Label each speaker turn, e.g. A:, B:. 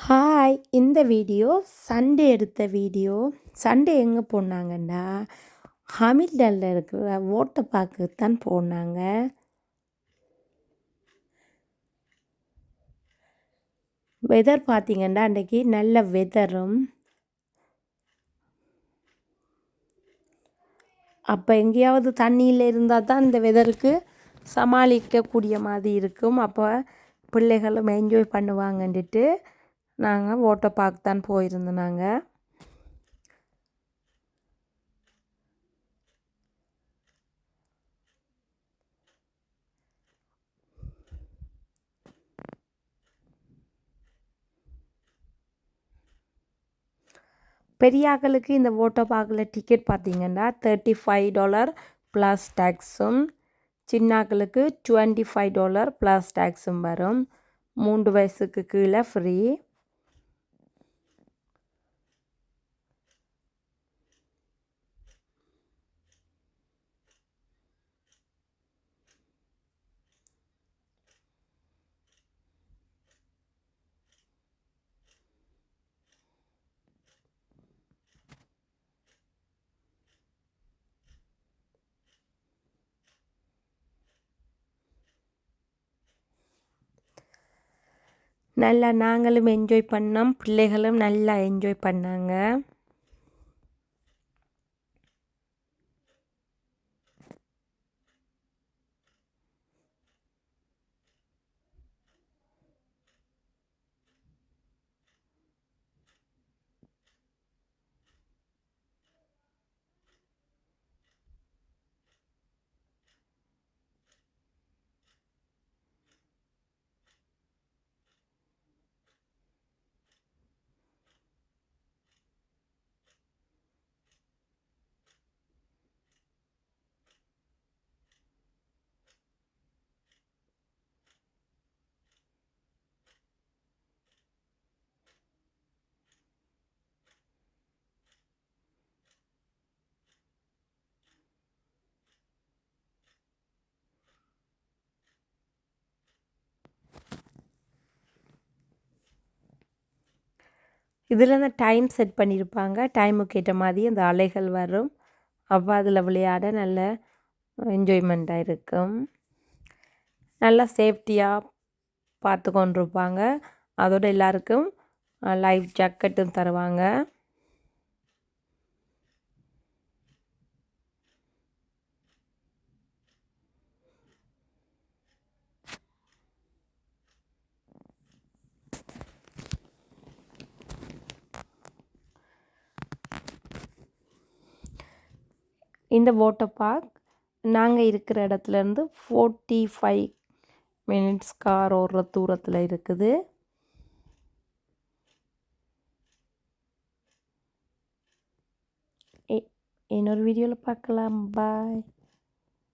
A: Hi! இந்த video Sunday எடுத்த video. Sunday எங்கே போனாங்கன்னா, ஹாமில்டனில் இருக்கிற வாட்டர் பார்க்குக்கு தான் போனாங்க. வெதர் பார்த்தீங்கன்னா, அன்றைக்கி நல்ல வெதரும். அப்போ எங்கேயாவது தண்ணியில் இருந்தால் தான் இந்த வெதருக்கு சமாளிக்கக்கூடிய மாதிரி இருக்கும். அப்போ பிள்ளைகளும் என்ஜாய் பண்ணுவாங்கன்ட்டு நாங்கள் வாட்டர் பார்க் தான் போயிருந்தோம். நாங்கள் பெரியாக்களுக்கு இந்த வாட்டர் பார்க்கில் டிக்கெட் பார்த்தீங்கன்னா $35 ப்ளஸ் டேக்ஸும், சின்னாக்களுக்கு $25 ப்ளஸ் டேக்ஸும் வரும். 3 வயசுக்கு கீழே ஃப்ரீ. நல்லா நாங்களும் என்ஜாய் பண்ணோம், பிள்ளைகளும் நல்லா என்ஜாய் பண்ணாங்க. இதில் அந்த டைம் செட் பண்ணியிருப்பாங்க. டைமுக்கு ஏற்ற மாதிரி அந்த அலைகள் வரும். அப்போ அதில் விளையாட நல்ல என்ஜாய்மெண்ட்டாக இருக்கும். நல்லா சேஃப்டியாக பார்த்து கொண்டிருப்பாங்க. அதோடு எல்லாருக்கும் லைஃப் ஜாக்கெட்டும் தருவாங்க. இந்த வாட்டர் பார்க் நாங்கள் இருக்கிற இடத்துலேருந்து 45 மினிட்ஸ் கார் ஓடுற தூரத்தில் இருக்குது. இன்னொரு வீடியோவில் பார்க்கலாம். பாய்.